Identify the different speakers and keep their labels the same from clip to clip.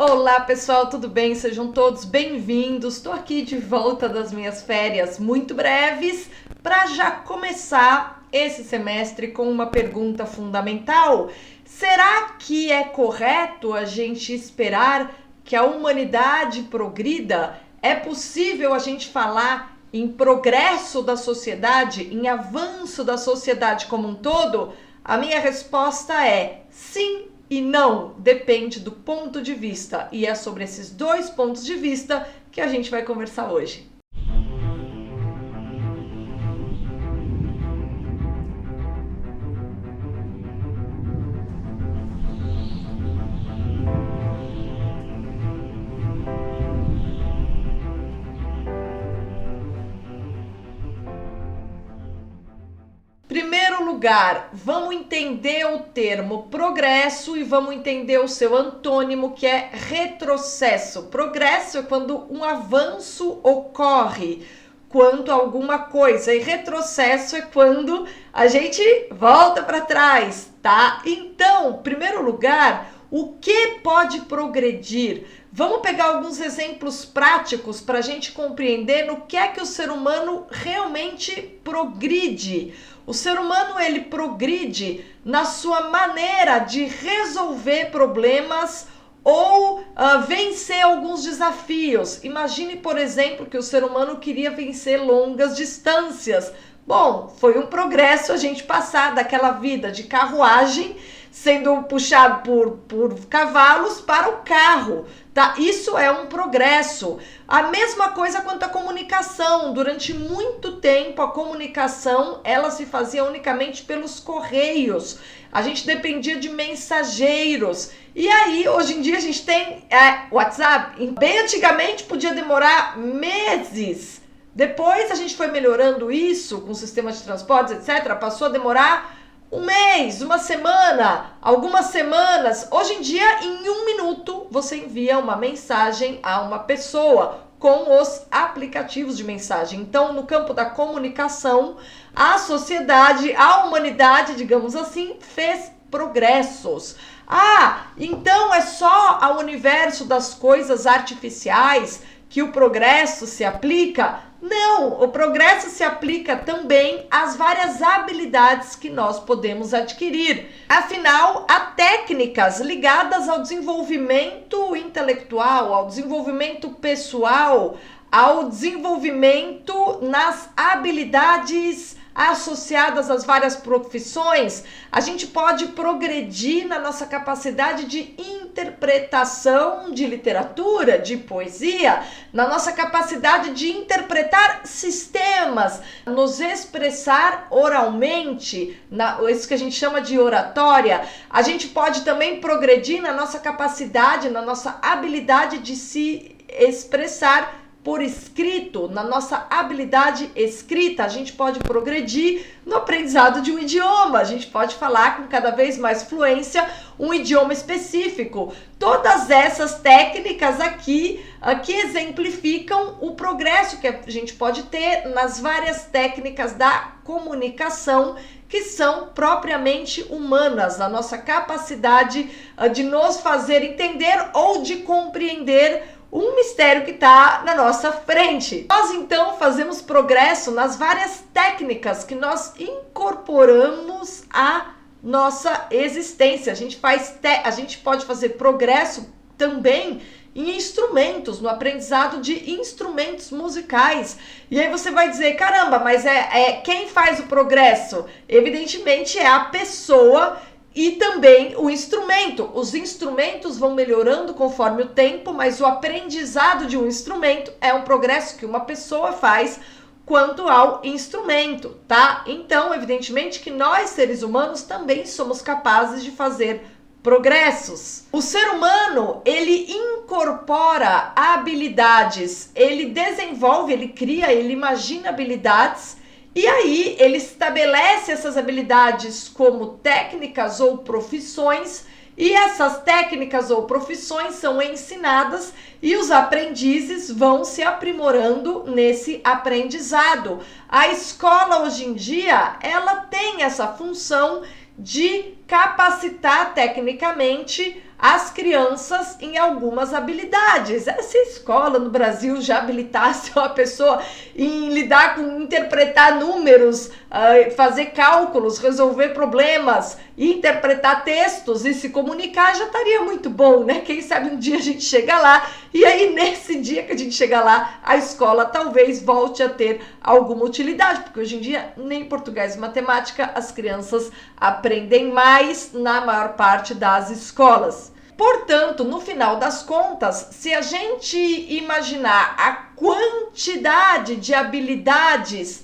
Speaker 1: Olá pessoal, tudo bem? Sejam todos bem-vindos. Estou aqui de volta das minhas férias muito breves para já começar esse semestre com uma pergunta fundamental. Será que é correto a gente esperar que a humanidade progrida? É possível a gente falar em progresso da sociedade, em avanço da sociedade como um todo? A minha resposta é sim e não, depende do ponto de vista. E é sobre esses dois pontos de vista que a gente vai conversar hoje. Primeiro lugar, vamos entender o termo progresso e vamos entender o seu antônimo, que é retrocesso. Progresso é quando um avanço ocorre quanto a alguma coisa, e retrocesso é quando a gente volta para trás, tá? Então, em primeiro lugar, o que pode progredir? Vamos pegar alguns exemplos práticos para a gente compreender no que é que o ser humano realmente progride. O ser humano, ele progride na sua maneira de resolver problemas ou vencer alguns desafios. Imagine, por exemplo, que o ser humano queria vencer longas distâncias. Bom, foi um progresso a gente passar daquela vida de carruagem, sendo puxado por cavalos, para o carro, tá? Isso é um progresso. A mesma coisa quanto à comunicação. Durante muito tempo, a comunicação, ela se fazia unicamente pelos correios. A gente dependia de mensageiros. E aí, hoje em dia, a gente tem WhatsApp. Bem antigamente, podia demorar meses. Depois, a gente foi melhorando isso com o sistema de transportes, etc. Passou a demorar um mês, uma semana, algumas semanas. Hoje em dia, em 1 minuto, você envia uma mensagem a uma pessoa com os aplicativos de mensagem. Então, no campo da comunicação, a sociedade, a humanidade, digamos assim, fez progressos. Então é só ao universo das coisas artificiais que o progresso se aplica? Não, o progresso se aplica também às várias habilidades que nós podemos adquirir. Afinal, há técnicas ligadas ao desenvolvimento intelectual, ao desenvolvimento pessoal, ao desenvolvimento nas habilidades associadas às várias profissões. A gente pode progredir na nossa capacidade de interpretação de literatura, de poesia, na nossa capacidade de interpretar sistemas, nos expressar oralmente, isso que a gente chama de oratória. A gente pode também progredir na nossa capacidade, na nossa habilidade de se expressar por escrito, na nossa habilidade escrita. A gente pode progredir no aprendizado de um idioma, a gente pode falar com cada vez mais fluência um idioma específico. Todas essas técnicas aqui exemplificam o progresso que a gente pode ter nas várias técnicas da comunicação que são propriamente humanas, a nossa capacidade de nos fazer entender ou de compreender um mistério que está na nossa frente. Nós então fazemos progresso nas várias técnicas que nós incorporamos à nossa existência. A gente pode fazer progresso também em instrumentos, no aprendizado de instrumentos musicais. E aí você vai dizer, caramba, mas quem faz o progresso? Evidentemente é a pessoa e também o instrumento. Os instrumentos vão melhorando conforme o tempo, mas o aprendizado de um instrumento é um progresso que uma pessoa faz quanto ao instrumento, tá? Então, evidentemente que nós, seres humanos, também somos capazes de fazer progressos. O ser humano, ele incorpora habilidades, ele desenvolve, ele cria, ele imagina habilidades. E aí ele estabelece essas habilidades como técnicas ou profissões, e essas técnicas ou profissões são ensinadas e os aprendizes vão se aprimorando nesse aprendizado. A escola hoje em dia, ela tem essa função de capacitar tecnicamente as crianças em algumas habilidades. Se a escola no Brasil já habilitasse uma pessoa em lidar com interpretar números, fazer cálculos, resolver problemas, interpretar textos e se comunicar, já estaria muito bom, né? Quem sabe um dia a gente chega lá e aí nesse dia que a gente chega lá, a escola talvez volte a ter alguma utilidade, porque hoje em dia nem português e matemática as crianças aprendem mais na maior parte das escolas. Portanto, no final das contas, se a gente imaginar a quantidade de habilidades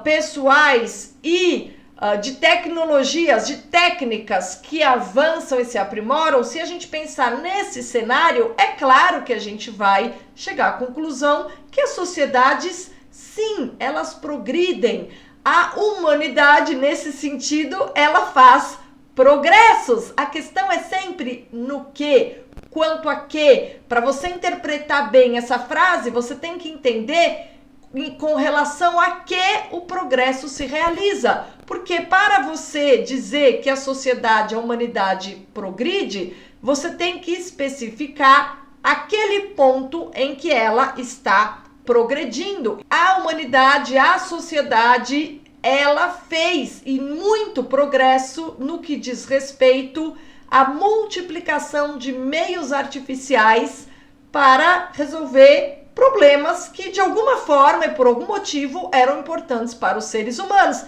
Speaker 1: pessoais e de tecnologias, de técnicas que avançam e se aprimoram, se a gente pensar nesse cenário, é claro que a gente vai chegar à conclusão que as sociedades, sim, elas progridem. A humanidade, nesse sentido, ela faz progressos. A questão é sempre no que, quanto a que. Para você interpretar bem essa frase, você tem que entender com relação a que o progresso se realiza. Porque para você dizer que a sociedade, a humanidade progride, você tem que especificar aquele ponto em que ela está progredindo. A humanidade, a sociedade, ela fez e muito progresso no que diz respeito à multiplicação de meios artificiais para resolver problemas que de alguma forma e por algum motivo eram importantes para os seres humanos.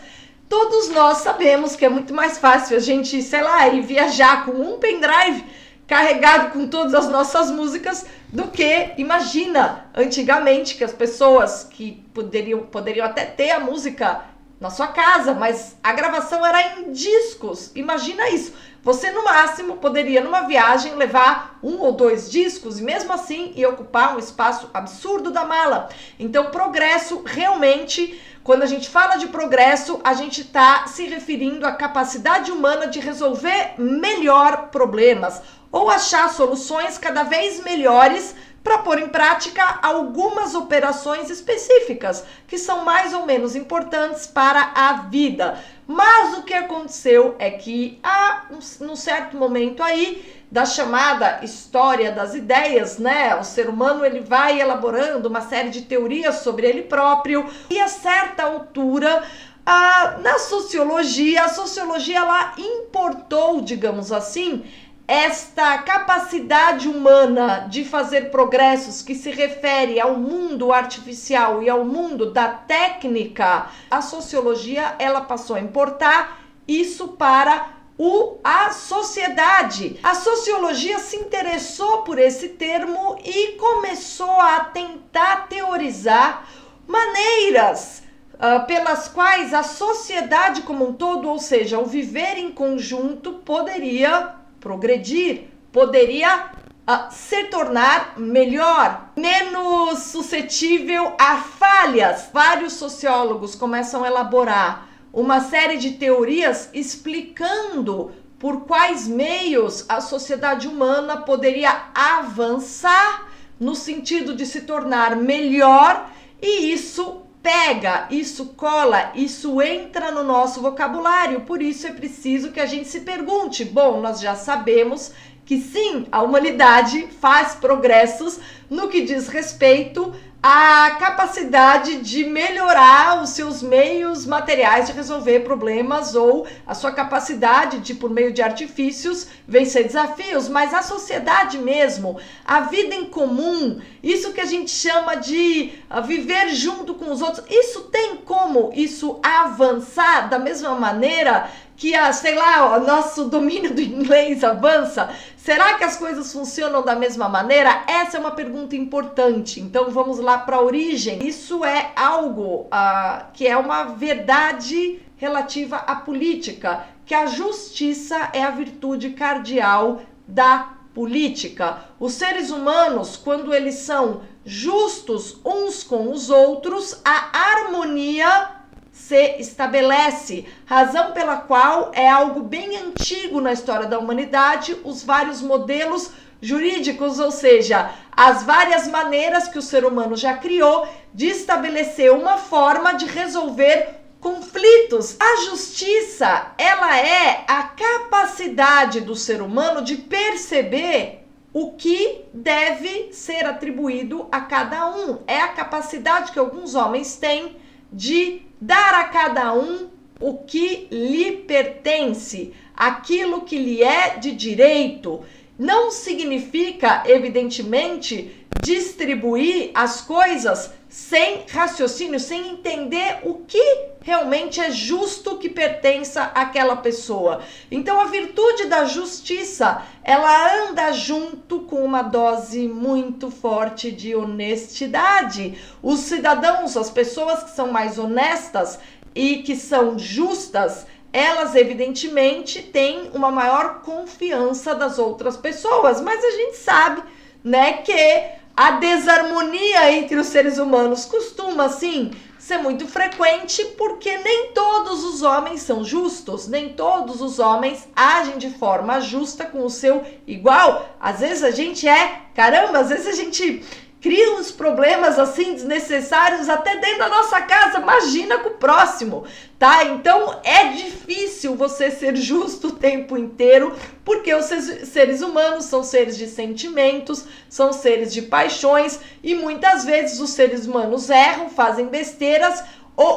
Speaker 1: Todos nós sabemos que é muito mais fácil a gente, sei lá, ir viajar com um pendrive carregado com todas as nossas músicas do que, imagina, antigamente que as pessoas que poderiam até ter a música na sua casa, mas a gravação era em discos. Imagina isso. Você, no máximo, poderia, numa viagem, levar 1 ou 2 discos e, mesmo assim, ia ocupar um espaço absurdo da mala. Então, progresso, realmente, quando a gente fala de progresso, a gente está se referindo à capacidade humana de resolver melhor problemas ou achar soluções cada vez melhores para pôr em prática algumas operações específicas que são mais ou menos importantes para a vida. Mas o que aconteceu é que num certo momento aí da chamada história das ideias, né? O ser humano ele vai elaborando uma série de teorias sobre ele próprio e a certa altura na sociologia, a sociologia ela importou, digamos assim, esta capacidade humana de fazer progressos que se refere ao mundo artificial e ao mundo da técnica, a sociologia ela passou a importar isso para a sociedade. A sociologia se interessou por esse termo e começou a tentar teorizar maneiras pelas quais a sociedade como um todo, ou seja, o viver em conjunto, poderia progredir, poderia se tornar melhor, menos suscetível a falhas. Vários sociólogos começam a elaborar uma série de teorias explicando por quais meios a sociedade humana poderia avançar no sentido de se tornar melhor, e isso pega, isso cola, isso entra no nosso vocabulário. Por isso é preciso que a gente se pergunte, bom, nós já sabemos que sim, a humanidade faz progressos no que diz respeito à capacidade de melhorar os seus meios materiais de resolver problemas ou a sua capacidade de, por meio de artifícios, vencer desafios, mas a sociedade mesmo, a vida em comum, isso que a gente chama de viver junto com os outros, isso tem como isso avançar da mesma maneira que o nosso domínio do inglês avança? Será que as coisas funcionam da mesma maneira? Essa é uma pergunta importante. Então vamos lá para a origem. Isso é algo que é uma verdade relativa à política, que a justiça é a virtude cardeal da política. Os seres humanos, quando eles são justos uns com os outros, a harmonia se estabelece, razão pela qual é algo bem antigo na história da humanidade, os vários modelos jurídicos, ou seja, as várias maneiras que o ser humano já criou de estabelecer uma forma de resolver conflitos. A justiça, ela é a capacidade do ser humano de perceber o que deve ser atribuído a cada um. É a capacidade que alguns homens têm de dar a cada um o que lhe pertence, aquilo que lhe é de direito. Não significa, evidentemente, distribuir as coisas sem raciocínio, sem entender o que realmente é justo que pertença àquela pessoa. Então, a virtude da justiça, ela anda junto com uma dose muito forte de honestidade. Os cidadãos, as pessoas que são mais honestas e que são justas, elas evidentemente têm uma maior confiança das outras pessoas, mas a gente sabe, né, que a desarmonia entre os seres humanos costuma, sim, ser muito frequente, porque nem todos os homens são justos, nem todos os homens agem de forma justa com o seu igual. Às vezes a gente às vezes a gente cria uns problemas assim desnecessários até dentro da nossa casa, imagina com o próximo, tá? Então é difícil você ser justo o tempo inteiro, porque os seres humanos são seres de sentimentos, são seres de paixões, e muitas vezes os seres humanos erram, fazem besteiras,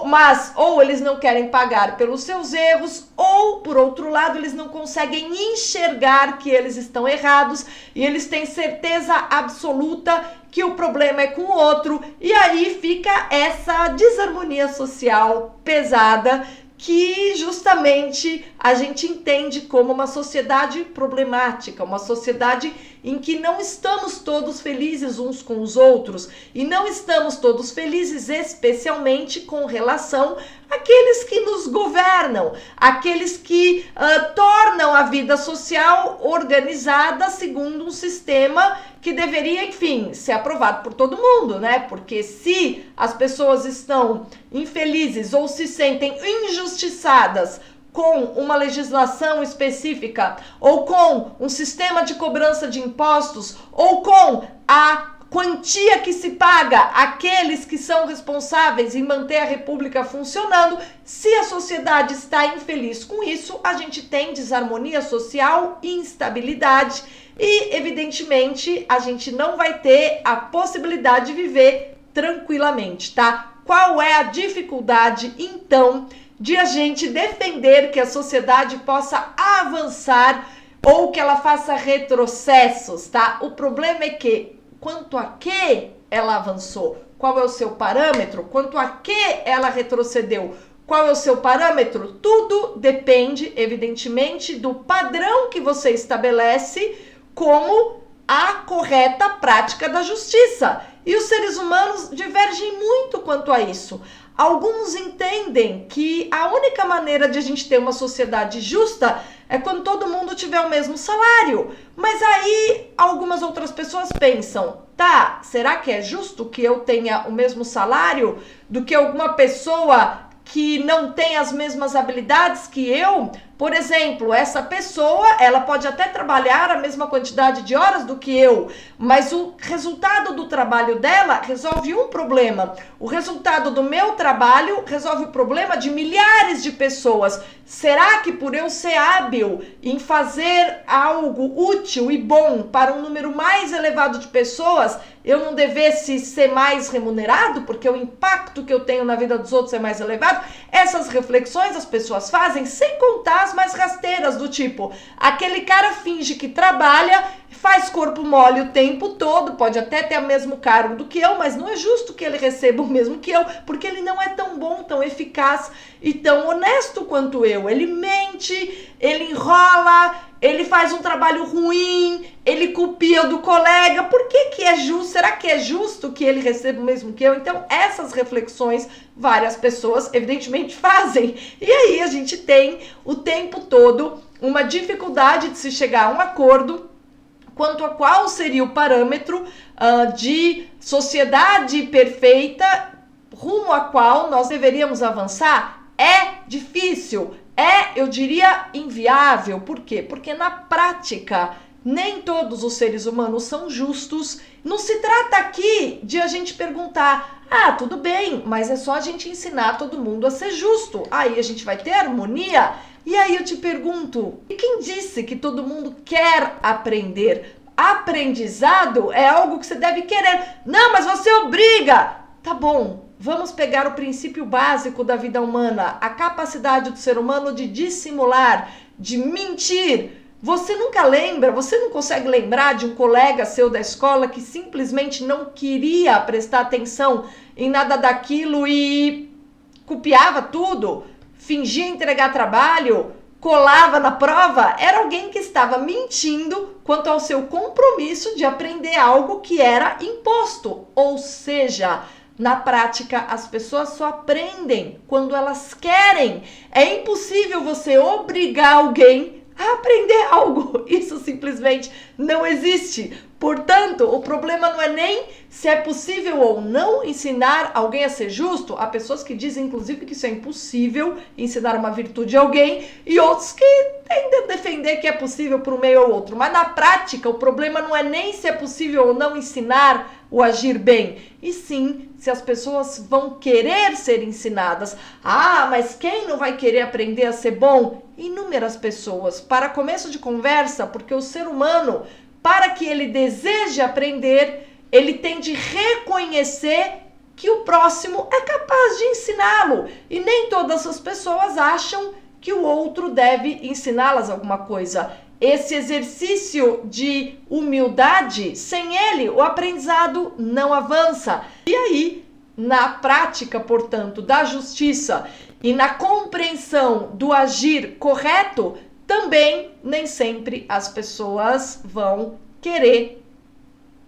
Speaker 1: mas eles não querem pagar pelos seus erros, ou, por outro lado, eles não conseguem enxergar que eles estão errados e eles têm certeza absoluta que o problema é com o outro, e aí fica essa desarmonia social pesada que justamente a gente entende como uma sociedade problemática, uma sociedade em que não estamos todos felizes uns com os outros, e não estamos todos felizes especialmente com relação àqueles que nos governam, aqueles que tornam a vida social organizada segundo um sistema que deveria, enfim, ser aprovado por todo mundo, né? Porque se as pessoas estão infelizes ou se sentem injustiçadas com uma legislação específica, ou com um sistema de cobrança de impostos, ou com a quantia que se paga àqueles que são responsáveis em manter a república funcionando, se a sociedade está infeliz com isso, a gente tem desarmonia social, instabilidade, e evidentemente a gente não vai ter a possibilidade de viver tranquilamente, tá? Qual é a dificuldade, então, de a gente defender que a sociedade possa avançar ou que ela faça retrocessos, tá? O problema é que, quanto a que ela avançou, qual é o seu parâmetro, quanto a que ela retrocedeu, qual é o seu parâmetro, tudo depende, evidentemente, do padrão que você estabelece como a correta prática da justiça. E os seres humanos divergem muito quanto a isso. Alguns entendem que a única maneira de a gente ter uma sociedade justa é quando todo mundo tiver o mesmo salário. Mas aí algumas outras pessoas pensam, tá, será que é justo que eu tenha o mesmo salário do que alguma pessoa que não tem as mesmas habilidades que eu? Por exemplo, essa pessoa, ela pode até trabalhar a mesma quantidade de horas do que eu, mas o resultado do trabalho dela resolve um problema. O resultado do meu trabalho resolve o problema de milhares de pessoas. Será que por eu ser hábil em fazer algo útil e bom para um número mais elevado de pessoas, eu não devesse ser mais remunerado, porque o impacto que eu tenho na vida dos outros é mais elevado? Essas reflexões as pessoas fazem, sem contar as mais rasteiras, do tipo, aquele cara finge que trabalha, faz corpo mole o tempo todo, pode até ter o mesmo cargo do que eu, mas não é justo que ele receba o mesmo que eu, porque ele não é tão bom, tão eficaz e tão honesto quanto eu. Ele mente, ele enrola, ele faz um trabalho ruim, ele copia do colega. Por que é justo? Será que é justo que ele receba o mesmo que eu? Então, essas reflexões várias pessoas, evidentemente, fazem. E aí a gente tem o tempo todo uma dificuldade de se chegar a um acordo quanto a qual seria o parâmetro de sociedade perfeita rumo a qual nós deveríamos avançar. É difícil, eu diria, inviável. Por quê? Porque na prática Nem todos os seres humanos são justos. Não se trata aqui de a gente perguntar, ah, tudo bem, mas é só a gente ensinar todo mundo a ser justo. Aí a gente vai ter harmonia. E aí eu te pergunto, e quem disse que todo mundo quer aprender? Aprendizado é algo que você deve querer. Não, mas você obriga. Tá bom, vamos pegar o princípio básico da vida humana, a capacidade do ser humano de dissimular, de mentir. Você nunca lembra, você não consegue lembrar de um colega seu da escola que simplesmente não queria prestar atenção em nada daquilo e copiava tudo, fingia entregar trabalho, colava na prova? Era alguém que estava mentindo quanto ao seu compromisso de aprender algo que era imposto. Ou seja, na prática, as pessoas só aprendem quando elas querem. É impossível você obrigar alguém a aprender algo. Isso simplesmente não existe. Portanto, o problema não é nem se é possível ou não ensinar alguém a ser justo. Há pessoas que dizem, inclusive, que isso é impossível, ensinar uma virtude a alguém, e outros que tendem a defender que é possível por um meio ou outro. Mas na prática, o problema não é nem se é possível ou não ensinar o agir bem, e sim se as pessoas vão querer ser ensinadas. Ah, mas quem não vai querer aprender a ser bom? Inúmeras pessoas. Para começo de conversa, porque o ser humano, para que ele deseje aprender, ele tem de reconhecer que o próximo é capaz de ensiná-lo. E nem todas as pessoas acham que o outro deve ensiná-las alguma coisa. Esse exercício de humildade, sem ele, o aprendizado não avança. E aí, na prática, portanto, da justiça e na compreensão do agir correto, também nem sempre as pessoas vão querer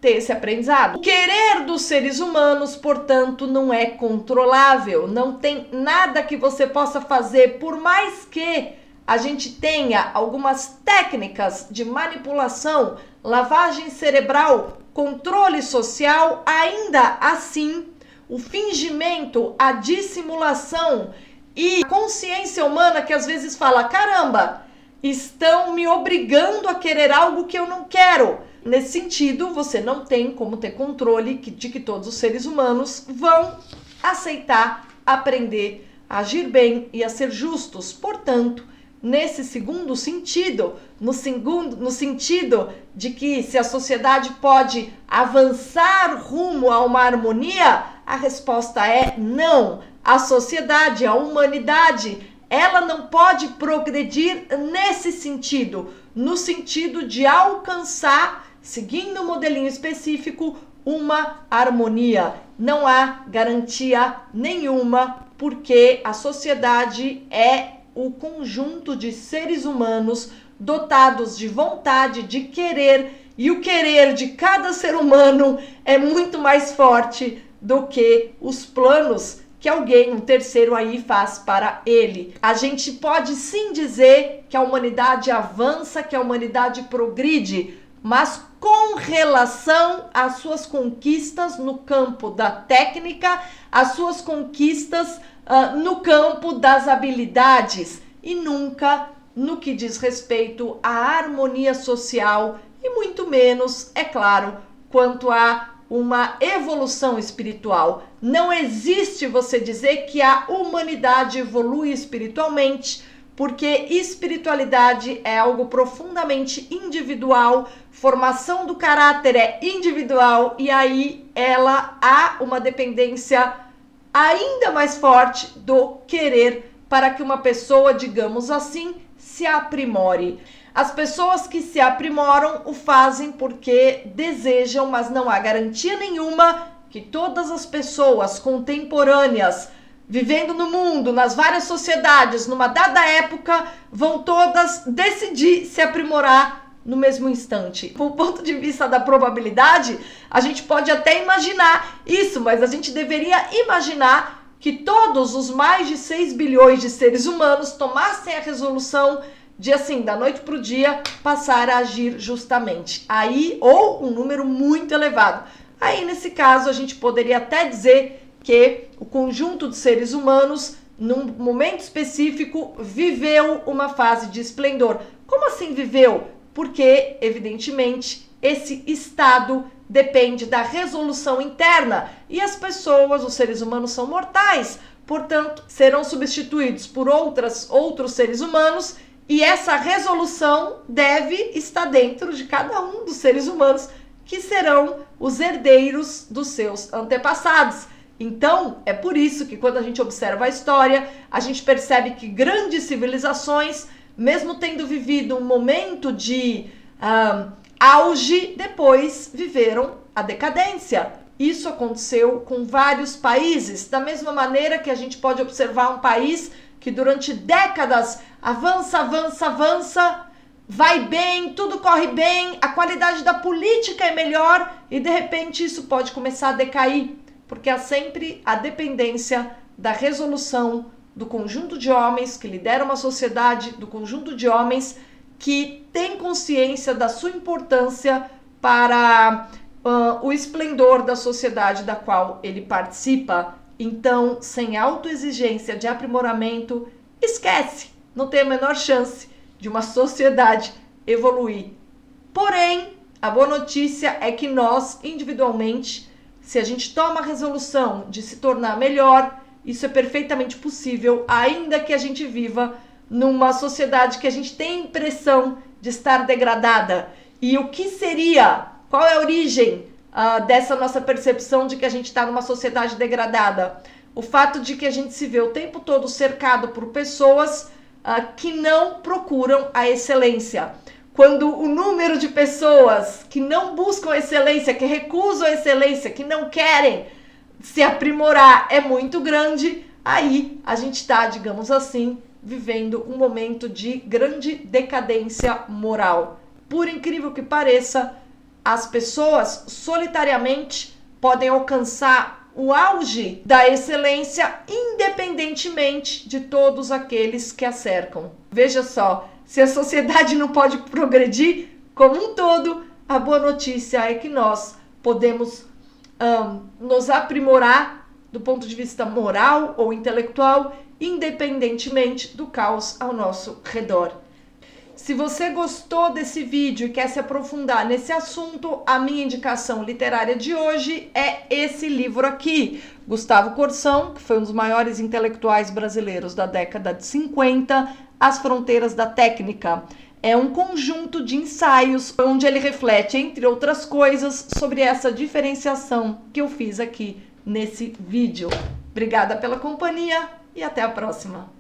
Speaker 1: ter esse aprendizado. O querer dos seres humanos, portanto, não é controlável. Não tem nada que você possa fazer, por mais que a gente tenha algumas técnicas de manipulação, lavagem cerebral, controle social, ainda assim, o fingimento, a dissimulação e a consciência humana que às vezes fala, caramba, estão me obrigando a querer algo que eu não quero. Nesse sentido, você não tem como ter controle de que todos os seres humanos vão aceitar, aprender, a agir bem e a ser justos. Portanto, nesse segundo sentido, no sentido de que se a sociedade pode avançar rumo a uma harmonia, a resposta é não. A sociedade, a humanidade, ela não pode progredir nesse sentido, no sentido de alcançar, seguindo um modelinho específico, uma harmonia. Não há garantia nenhuma, porque a sociedade é o conjunto de seres humanos dotados de vontade, de querer, e o querer de cada ser humano é muito mais forte do que os planos que alguém, um terceiro aí, faz para ele. A gente pode sim dizer que a humanidade avança, que a humanidade progride, mas com relação às suas conquistas no campo da técnica, às suas conquistas no campo das habilidades, e nunca no que diz respeito à harmonia social, e muito menos, é claro, quanto a uma evolução espiritual. Não existe você dizer que a humanidade evolui espiritualmente, porque espiritualidade é algo profundamente individual, formação do caráter é individual, e aí ela há uma dependência ainda mais forte do querer para que uma pessoa, digamos assim, se aprimore. As pessoas que se aprimoram o fazem porque desejam, mas não há garantia nenhuma que todas as pessoas contemporâneas, vivendo no mundo, nas várias sociedades, numa dada época, vão todas decidir se aprimorar no mesmo instante. Do ponto de vista da probabilidade, a gente pode até imaginar isso, mas a gente deveria imaginar que todos os mais de 6 bilhões de seres humanos tomassem a resolução de, assim, da noite para o dia, passar a agir justamente. Aí, ou um número muito elevado. Aí, nesse caso, a gente poderia até dizer que o conjunto de seres humanos, num momento específico, viveu uma fase de esplendor. Como assim viveu? porque, evidentemente, esse estado depende da resolução interna e as pessoas, os seres humanos são mortais, portanto, serão substituídos por outros seres humanos e essa resolução deve estar dentro de cada um dos seres humanos que serão os herdeiros dos seus antepassados. Então, é por isso que quando a gente observa a história, a gente percebe que grandes civilizações, mesmo tendo vivido um momento de auge, depois viveram a decadência. Isso aconteceu com vários países, da mesma maneira que a gente pode observar um país que durante décadas avança, vai bem, tudo corre bem, a qualidade da política é melhor e de repente isso pode começar a decair, porque há sempre a dependência da resolução do conjunto de homens que lideram uma sociedade, do conjunto de homens que tem consciência da sua importância para o esplendor da sociedade da qual ele participa. Então, sem autoexigência de aprimoramento, esquece, não tem a menor chance de uma sociedade evoluir. Porém, a boa notícia é que nós, individualmente, se a gente toma a resolução de se tornar melhor, isso é perfeitamente possível, ainda que a gente viva numa sociedade que a gente tem a impressão de estar degradada. E o que seria? Qual é a origem dessa nossa percepção de que a gente está numa sociedade degradada? O fato de que a gente se vê o tempo todo cercado por pessoas que não procuram a excelência. Quando o número de pessoas que não buscam excelência, que recusam a excelência, que não querem se aprimorar é muito grande, aí a gente está, digamos assim, vivendo um momento de grande decadência moral. Por incrível que pareça, as pessoas solitariamente podem alcançar o auge da excelência independentemente de todos aqueles que a cercam. Veja só, se a sociedade não pode progredir como um todo, a boa notícia é que nós podemos nos aprimorar do ponto de vista moral ou intelectual, independentemente do caos ao nosso redor. Se você gostou desse vídeo e quer se aprofundar nesse assunto, a minha indicação literária de hoje é esse livro aqui, Gustavo Corsão, que foi um dos maiores intelectuais brasileiros da década de 50, As Fronteiras da Técnica. É um conjunto de ensaios onde ele reflete, entre outras coisas, sobre essa diferenciação que eu fiz aqui nesse vídeo. Obrigada pela companhia e até a próxima!